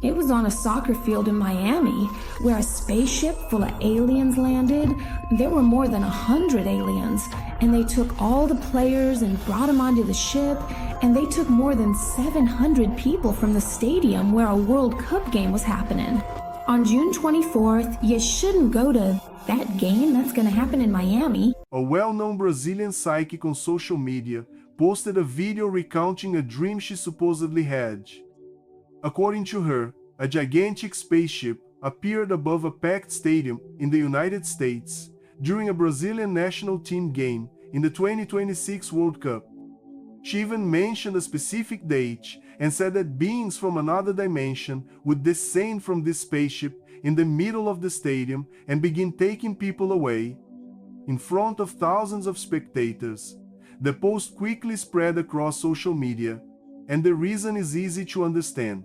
It was on a soccer field in Miami, where a spaceship full of aliens landed. There were more than 100 aliens, and they took all the players and brought them onto the ship, and they took more than 700 people from the stadium where a World Cup game was happening. On June 24th, you shouldn't go to that game that's gonna happen in Miami. A well-known Brazilian psychic on social media posted a video recounting a dream she supposedly had. According to her, a gigantic spaceship appeared above a packed stadium in the United States during a Brazilian national team game in the 2026 World Cup. She even mentioned a specific date and said that beings from another dimension would descend from this spaceship in the middle of the stadium and begin taking people away. In front of thousands of spectators, the post quickly spread across social media, and the reason is easy to understand.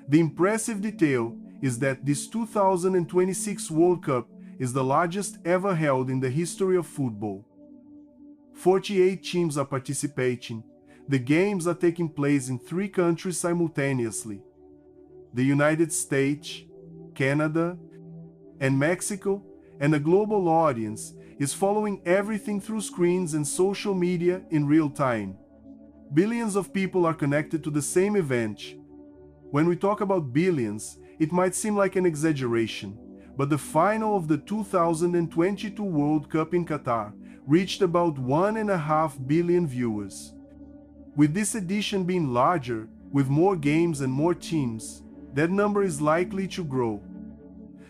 The impressive detail is that this 2026 World Cup is the largest ever held in the history of football. 48 teams are participating. The games are taking place in 3 countries simultaneously: the United States, Canada, and Mexico, and a global audience is following everything through screens and social media in real time. Billions of people are connected to the same event. When we talk about billions, it might seem like an exaggeration, but the final of the 2022 World Cup in Qatar reached about 1.5 billion viewers. With this edition being larger, with more games and more teams, that number is likely to grow.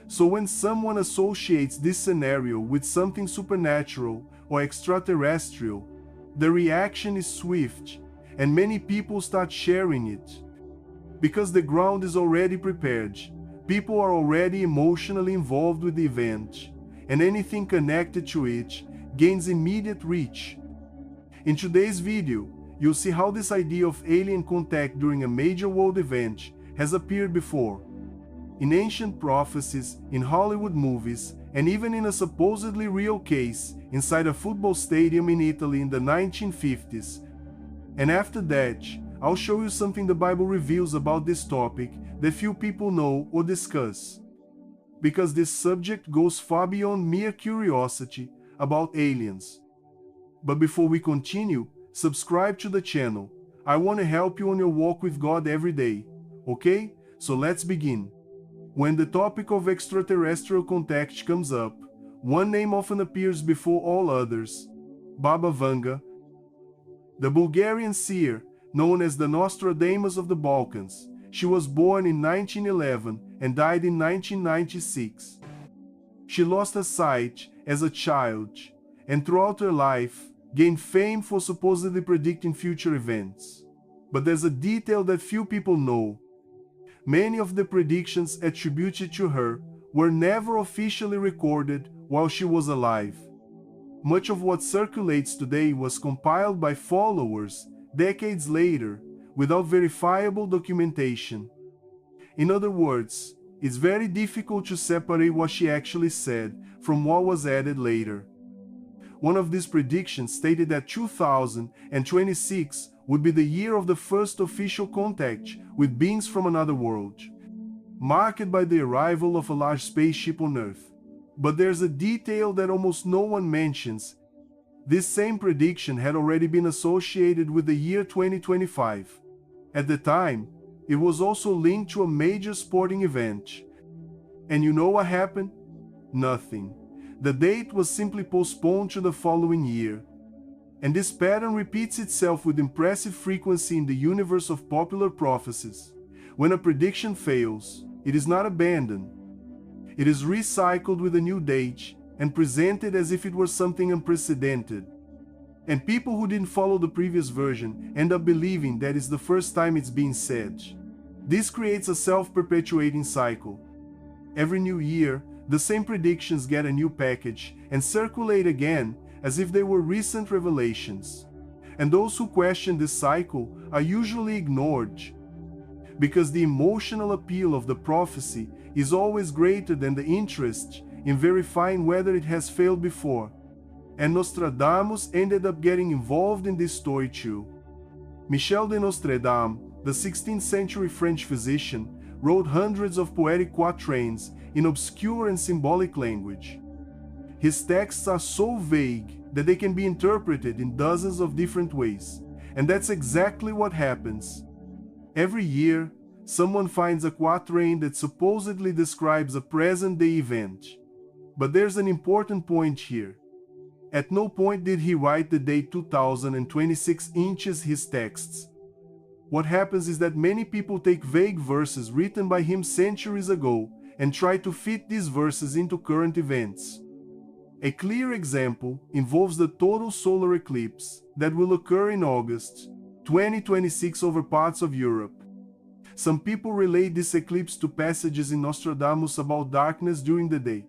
So when someone associates this scenario with something supernatural or extraterrestrial, the reaction is swift, and many people start sharing it. Because the ground is already prepared, people are already emotionally involved with the event, and anything connected to it gains immediate reach. In today's video, you'll see how this idea of alien contact during a major world event has appeared before. In ancient prophecies, in Hollywood movies, and even in a supposedly real case inside a football stadium in Italy in the 1950s. And after that, I'll show you something the Bible reveals about this topic that few people know or discuss. Because this subject goes far beyond mere curiosity about aliens. But before we continue, subscribe to the channel. I want to help you on your walk with God every day. Okay? So let's begin. When the topic of extraterrestrial contact comes up, one name often appears before all others: Baba Vanga, the Bulgarian seer known as the Nostradamus of the Balkans. She was born in 1911 and died in 1996. She lost her sight as a child, and throughout her life, gained fame for supposedly predicting future events. But there's a detail that few people know. Many of the predictions attributed to her were never officially recorded while she was alive. Much of what circulates today was compiled by followers decades later without verifiable documentation. In other words, it's very difficult to separate what she actually said from what was added later. One of these predictions stated that 2026 would be the year of the first official contact with beings from another world, marked by the arrival of a large spaceship on Earth. But there's a detail that almost no one mentions. This same prediction had already been associated with the year 2025. At the time, it was also linked to a major sporting event. And you know what happened? Nothing. The date was simply postponed to the following year. And this pattern repeats itself with impressive frequency in the universe of popular prophecies. When a prediction fails, it is not abandoned. It is recycled with a new date and presented as if it were something unprecedented. And people who didn't follow the previous version end up believing that it's the first time it's being said. This creates a self-perpetuating cycle. Every new year, the same predictions get a new package and circulate again as if they were recent revelations. And those who question this cycle are usually ignored, because the emotional appeal of the prophecy is always greater than the interest in verifying whether it has failed before. And Nostradamus ended up getting involved in this story too. Michel de Nostradamus, the 16th century French physician, wrote hundreds of poetic quatrains in obscure and symbolic language. His texts are so vague that they can be interpreted in dozens of different ways, and that's exactly what happens. Every year, someone finds a quatrain that supposedly describes a present-day event. But there's an important point here. At no point did he write the date 2026 inches his texts. What happens is that many people take vague verses written by him centuries ago and try to fit these verses into current events. A clear example involves the total solar eclipse that will occur in August 2026 over parts of Europe. Some people relate this eclipse to passages in Nostradamus about darkness during the day.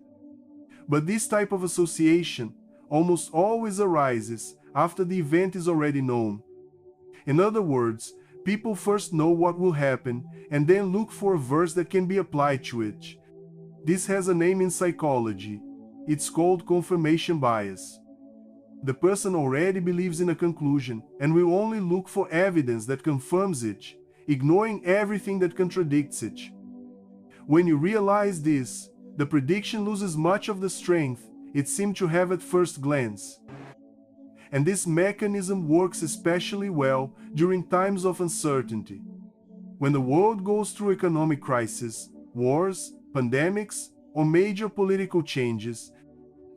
But this type of association almost always arises after the event is already known. In other words, people first know what will happen and then look for a verse that can be applied to it. This has a name in psychology. It's called confirmation bias. The person already believes in a conclusion and will only look for evidence that confirms it, ignoring everything that contradicts it. When you realize this, the prediction loses much of the strength it seemed to have at first glance. And this mechanism works especially well during times of uncertainty. When the world goes through economic crisis, wars, pandemics, or major political changes,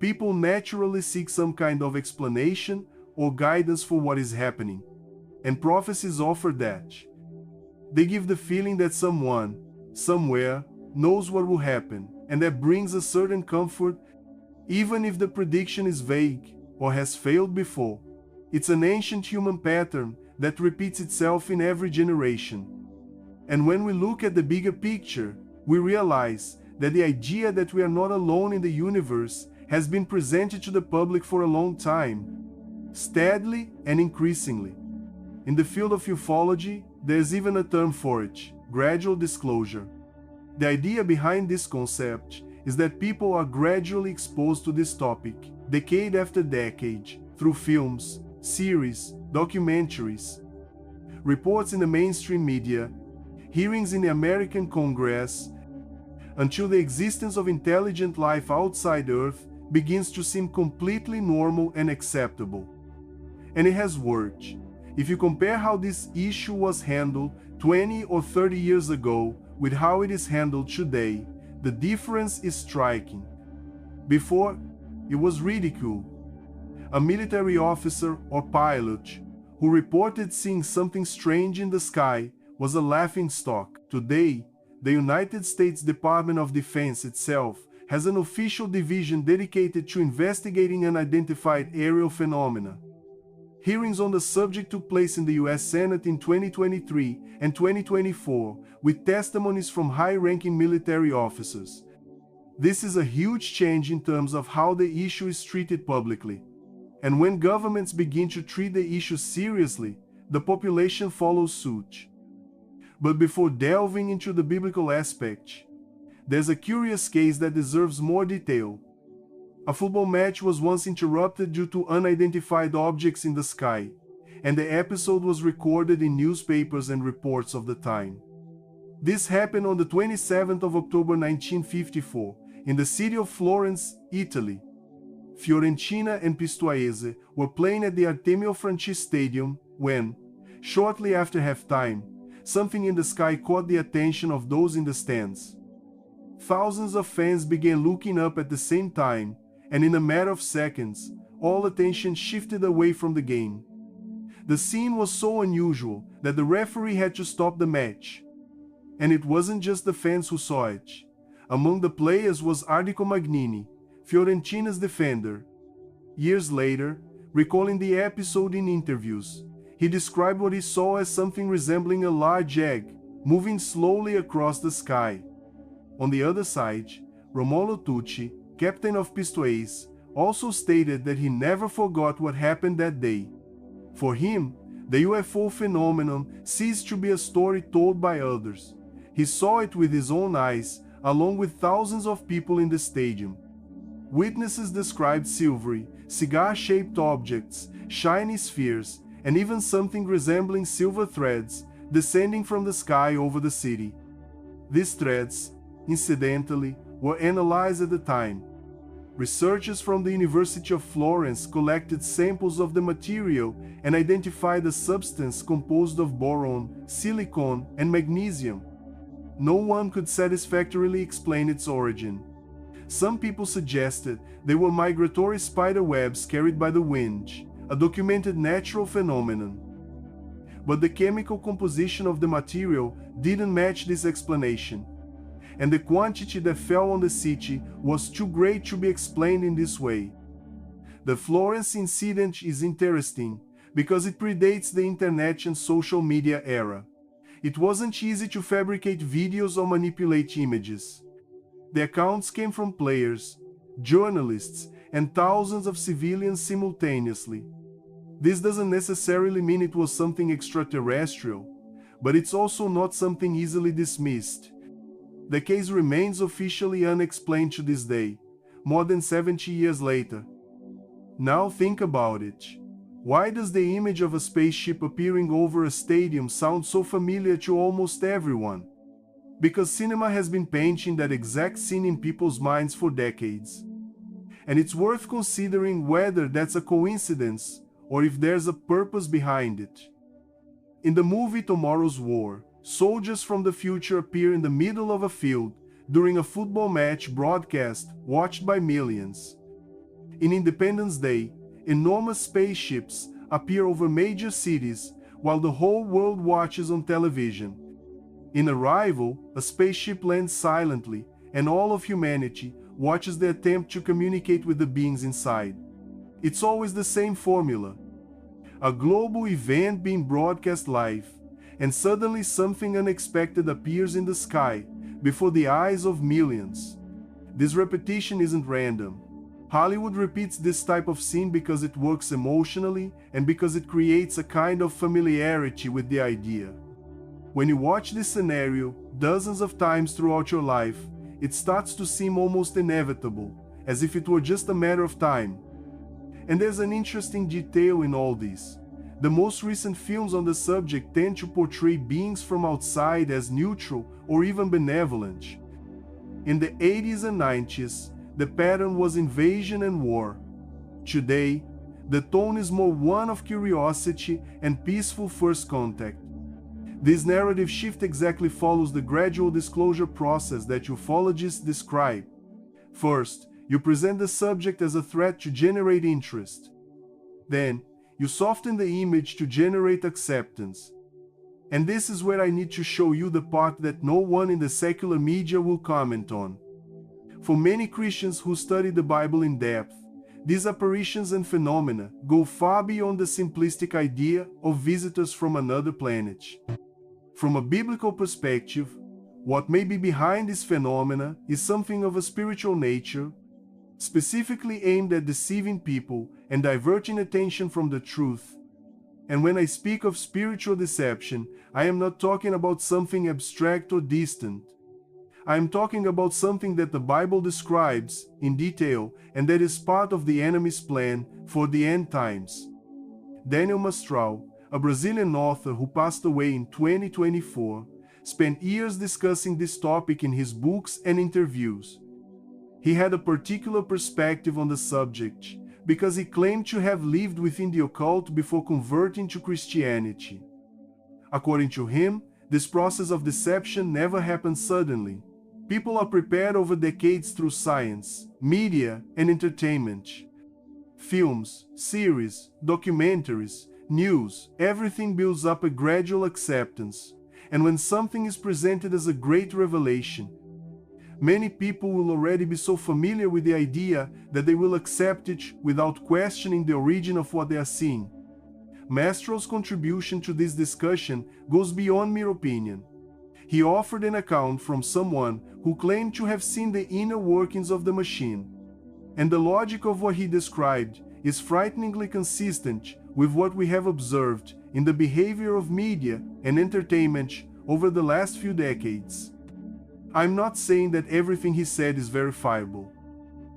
people naturally seek some kind of explanation or guidance for what is happening. And prophecies offer that. They give the feeling that someone, somewhere, knows what will happen, and that brings a certain comfort, even if the prediction is vague or has failed before. It's an ancient human pattern that repeats itself in every generation. And when we look at the bigger picture, we realize that the idea that we are not alone in the universe has been presented to the public for a long time, steadily and increasingly. In the field of ufology, there's even a term for it: gradual disclosure. The idea behind this concept is that people are gradually exposed to this topic, decade after decade, through films, series, documentaries, reports in the mainstream media, hearings in the American Congress, until the existence of intelligent life outside Earth begins to seem completely normal and acceptable. And it has worked. If you compare how this issue was handled 20 or 30 years ago with how it is handled today, the difference is striking. Before, it was ridicule. A military officer or pilot who reported seeing something strange in the sky was a laughingstock. Today, the United States Department of Defense itself has an official division dedicated to investigating unidentified aerial phenomena. Hearings on the subject took place in the US Senate in 2023 and 2024, with testimonies from high-ranking military officers. This is a huge change in terms of how the issue is treated publicly. And when governments begin to treat the issue seriously, the population follows suit. But before delving into the biblical aspect, there's a curious case that deserves more detail. A football match was once interrupted due to unidentified objects in the sky, and the episode was recorded in newspapers and reports of the time. This happened on the 27th of October 1954, in the city of Florence, Italy. Fiorentina and Pistoiese were playing at the Artemio Franchi Stadium when, shortly after halftime, something in the sky caught the attention of those in the stands. Thousands of fans began looking up at the same time, and in a matter of seconds, all attention shifted away from the game. The scene was so unusual that the referee had to stop the match. And it wasn't just the fans who saw it. Among the players was Ardico Magnini, Fiorentina's defender. Years later, recalling the episode in interviews, he described what he saw as something resembling a large egg moving slowly across the sky. On the other side, Romolo Tucci, captain of Pistoiese, also stated that he never forgot what happened that day. For him, the UFO phenomenon ceased to be a story told by others. He saw it with his own eyes, along with thousands of people in the stadium. Witnesses described silvery, cigar-shaped objects, shiny spheres, and even something resembling silver threads descending from the sky over the city. These threads, incidentally, were analyzed at the time. Researchers from the University of Florence collected samples of the material and identified a substance composed of boron, silicon, and magnesium. No one could satisfactorily explain its origin. Some people suggested they were migratory spider webs carried by the wind, a documented natural phenomenon. But the chemical composition of the material didn't match this explanation, and the quantity that fell on the city was too great to be explained in this way. The Florence incident is interesting because it predates the internet and social media era. It wasn't easy to fabricate videos or manipulate images. The accounts came from players, journalists, and thousands of civilians simultaneously. This doesn't necessarily mean it was something extraterrestrial, but it's also not something easily dismissed. The case remains officially unexplained to this day, more than 70 years later. Now think about it. Why does the image of a spaceship appearing over a stadium sound so familiar to almost everyone? Because cinema has been painting that exact scene in people's minds for decades. And it's worth considering whether that's a coincidence or if there's a purpose behind it. In the movie Tomorrow's War, soldiers from the future appear in the middle of a field during a football match broadcast watched by millions. In Independence Day, enormous spaceships appear over major cities while the whole world watches on television. In Arrival, a spaceship lands silently and all of humanity watches the attempt to communicate with the beings inside. It's always the same formula. A global event being broadcast live, and suddenly something unexpected appears in the sky before the eyes of millions. This repetition isn't random. Hollywood repeats this type of scene because it works emotionally and because it creates a kind of familiarity with the idea. When you watch this scenario dozens of times throughout your life, it starts to seem almost inevitable, as if it were just a matter of time. And there's an interesting detail in all this. The most recent films on the subject tend to portray beings from outside as neutral or even benevolent. In the 80s and 90s, the pattern was invasion and war. Today, the tone is more one of curiosity and peaceful first contact. This narrative shift exactly follows the gradual disclosure process that ufologists describe. First, you present the subject as a threat to generate interest. Then, you soften the image to generate acceptance. And this is where I need to show you the part that no one in the secular media will comment on. For many Christians who study the Bible in depth, these apparitions and phenomena go far beyond the simplistic idea of visitors from another planet. From a biblical perspective, what may be behind this phenomena is something of a spiritual nature, specifically aimed at deceiving people and diverting attention from the truth. And when I speak of spiritual deception, I am not talking about something abstract or distant. I am talking about something that the Bible describes in detail and that is part of the enemy's plan for the end times. Daniel Mastral, a Brazilian author who passed away in 2024, spent years discussing this topic in his books and interviews. He had a particular perspective on the subject because he claimed to have lived within the occult before converting to Christianity. According to him, this process of deception never happens suddenly. People are prepared over decades through science, media, and entertainment. Films, series, documentaries, news, everything builds up a gradual acceptance, and when something is presented as a great revelation, many people will already be so familiar with the idea that they will accept it without questioning the origin of what they are seeing. Mastral's contribution to this discussion goes beyond mere opinion. He offered an account from someone who claimed to have seen the inner workings of the machine, and the logic of what he described is frighteningly consistent with what we have observed in the behavior of media and entertainment over the last few decades. I'm not saying that everything he said is verifiable.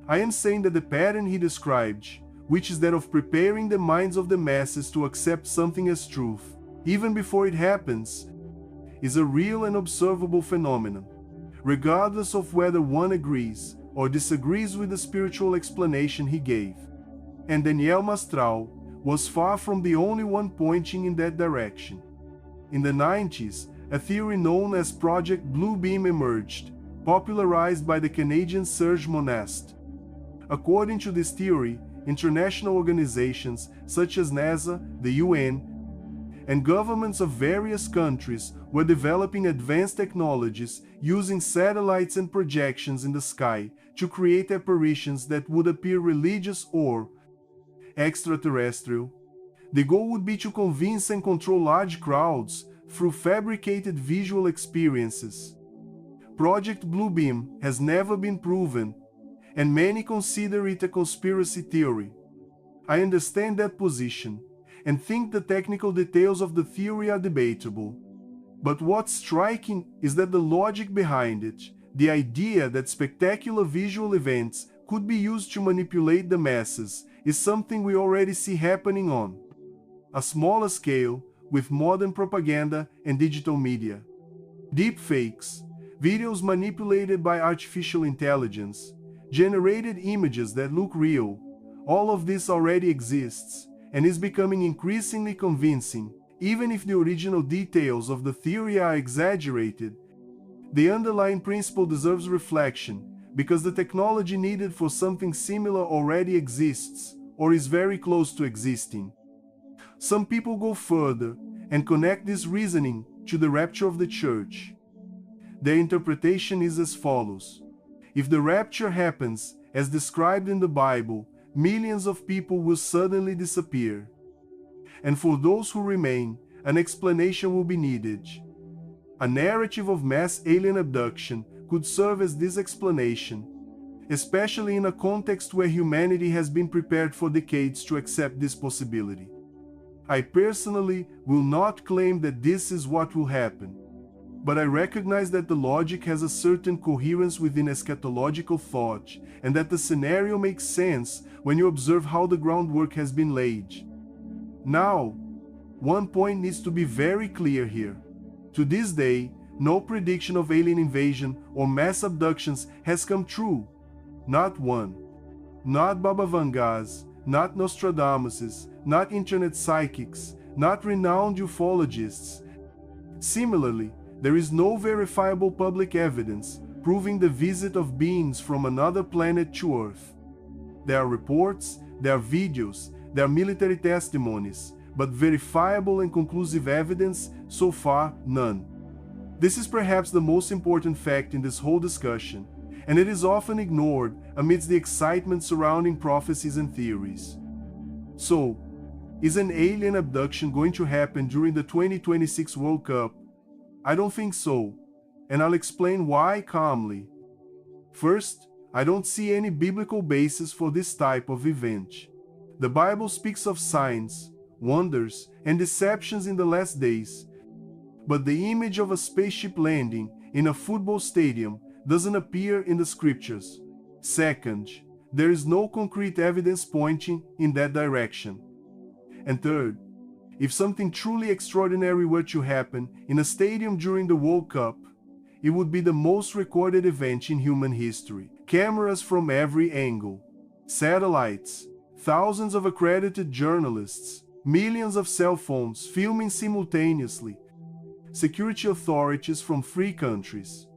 I am saying that the pattern he described, which is that of preparing the minds of the masses to accept something as truth, even before it happens, is a real and observable phenomenon. regardless of whether one agrees or disagrees with the spiritual explanation he gave. And Daniel Mastral was far from the only one pointing in that direction. In the 90s, a theory known as Project Bluebeam emerged, popularized by the Canadian Serge Monast. According to this theory, international organizations such as NASA, the UN, and governments of various countries were developing advanced technologies using satellites and projections in the sky to create apparitions that would appear religious or extraterrestrial. The goal would be to convince and control large crowds through fabricated visual experiences. Project Bluebeam has never been proven, and many consider it a conspiracy theory. I understand that position, and think the technical details of the theory are debatable. But what's striking is that the logic behind it, the idea that spectacular visual events could be used to manipulate the masses, is something we already see happening on a smaller scale with modern propaganda and digital media. Deepfakes, videos manipulated by artificial intelligence, generated images that look real, all of this already exists and is becoming increasingly convincing. Even if the original details of the theory are exaggerated, the underlying principle deserves reflection because the technology needed for something similar already exists or is very close to existing. Some people go further and connect this reasoning to the rapture of the church. Their interpretation is as follows. If the rapture happens, as described in the Bible, millions of people will suddenly disappear. And for those who remain, an explanation will be needed. A narrative of mass alien abduction could serve as this explanation, especially in a context where humanity has been prepared for decades to accept this possibility. I personally will not claim that this is what will happen, but I recognize that the logic has a certain coherence within eschatological thought, and that the scenario makes sense when you observe how the groundwork has been laid. Now, one point needs to be very clear here. To this day, no prediction of alien invasion or mass abductions has come true. Not one. Not Baba Vanga's, not Nostradamus's, not internet psychics, not renowned ufologists. Similarly, there is no verifiable public evidence proving the visit of beings from another planet to Earth. There are reports, there are videos, there are military testimonies, but verifiable and conclusive evidence, so far, none. This is perhaps the most important fact in this whole discussion, and it is often ignored amidst the excitement surrounding prophecies and theories. So, is an alien abduction going to happen during the 2026 World Cup? I don't think so, and I'll explain why calmly. First, I don't see any biblical basis for this type of event. The Bible speaks of signs, wonders, and deceptions in the last days, but the image of a spaceship landing in a football stadium doesn't appear in the scriptures. Second, there is no concrete evidence pointing in that direction. And third, if something truly extraordinary were to happen in a stadium during the World Cup, it would be the most recorded event in human history. Cameras from every angle, satellites, thousands of accredited journalists, millions of cell phones filming simultaneously, security authorities from 3 countries.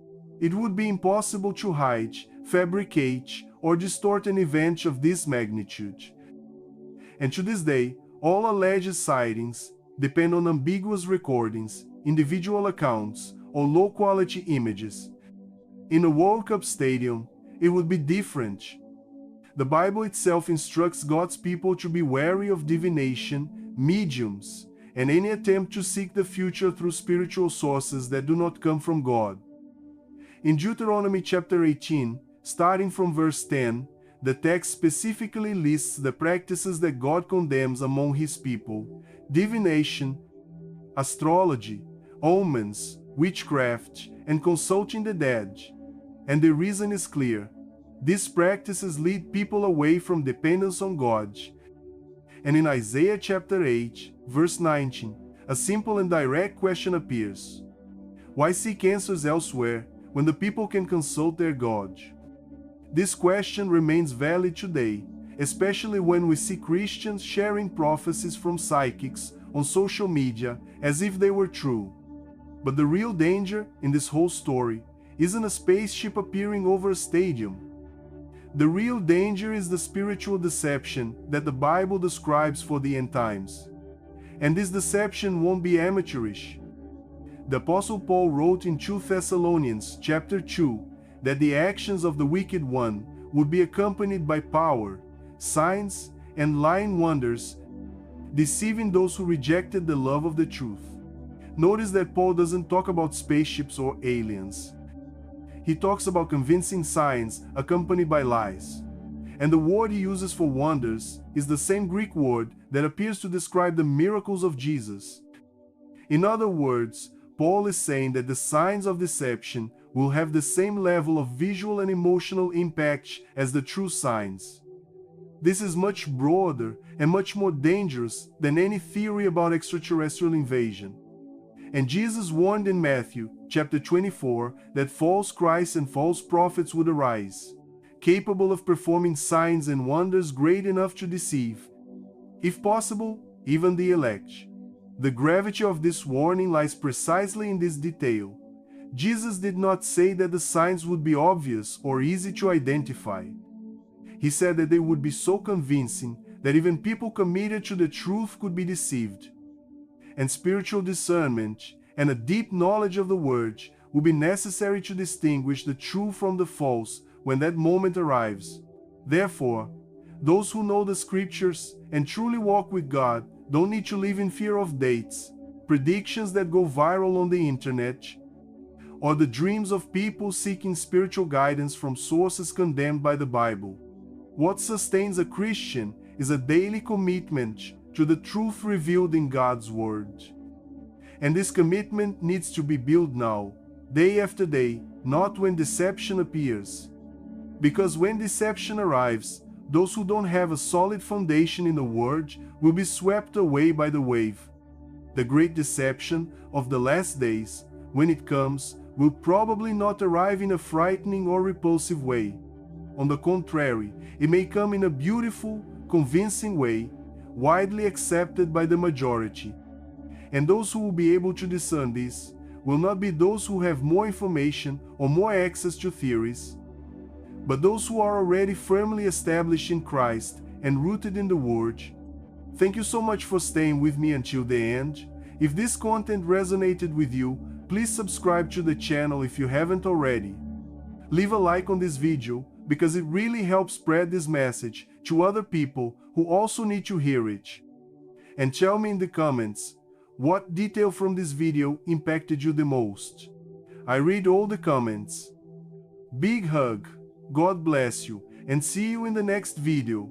It would be impossible to hide, fabricate, or distort an event of this magnitude. And to this day, all alleged sightings depend on ambiguous recordings, individual accounts, or low-quality images. In a World Cup stadium, it would be different. The Bible itself instructs God's people to be wary of divination, mediums, and any attempt to seek the future through spiritual sources that do not come from God. In Deuteronomy chapter 18, starting from verse 10, the text specifically lists the practices that God condemns among His people: divination, astrology, omens, witchcraft, and consulting the dead. And the reason is clear. These practices lead people away from dependence on God. And in Isaiah chapter 8, verse 19, a simple and direct question appears. Why seek answers elsewhere when the people can consult their God? This question remains valid today, especially when we see Christians sharing prophecies from psychics on social media as if they were true. But the real danger in this whole story isn't a spaceship appearing over a stadium. The real danger is the spiritual deception that the Bible describes for the end times. And this deception won't be amateurish. The Apostle Paul wrote in 2 Thessalonians chapter 2 that the actions of the wicked one would be accompanied by power, signs, and lying wonders, deceiving those who rejected the love of the truth. Notice that Paul doesn't talk about spaceships or aliens. He talks about convincing signs accompanied by lies. And the word he uses for wonders is the same Greek word that appears to describe the miracles of Jesus. In other words, Paul is saying that the signs of deception will have the same level of visual and emotional impact as the true signs. This is much broader and much more dangerous than any theory about extraterrestrial invasion. And Jesus warned in Matthew chapter 24 that false Christs and false prophets would arise, capable of performing signs and wonders great enough to deceive, if possible, even the elect. The gravity of this warning lies precisely in this detail. Jesus did not say that the signs would be obvious or easy to identify. He said that they would be so convincing that even people committed to the truth could be deceived. And spiritual discernment and a deep knowledge of the Word will be necessary to distinguish the true from the false when that moment arrives. Therefore, those who know the Scriptures and truly walk with God don't need to live in fear of dates, predictions that go viral on the internet, or the dreams of people seeking spiritual guidance from sources condemned by the Bible. What sustains a Christian is a daily commitment to the truth revealed in God's Word. And this commitment needs to be built now, day after day, not when deception appears. Because when deception arrives, those who don't have a solid foundation in the Word will be swept away by the wave. The great deception of the last days, when it comes, will probably not arrive in a frightening or repulsive way. On the contrary, it may come in a beautiful, convincing way, widely accepted by the majority. And those who will be able to discern this will not be those who have more information or more access to theories, but those who are already firmly established in Christ and rooted in the Word. Thank you so much for staying with me until the end. If this content resonated with you, please subscribe to the channel if you haven't already. Leave a like on this video because it really helps spread this message to other people who also need to hear it. And tell me in the comments, what detail from this video impacted you the most? I read all the comments. Big hug, God bless you, and see you in the next video.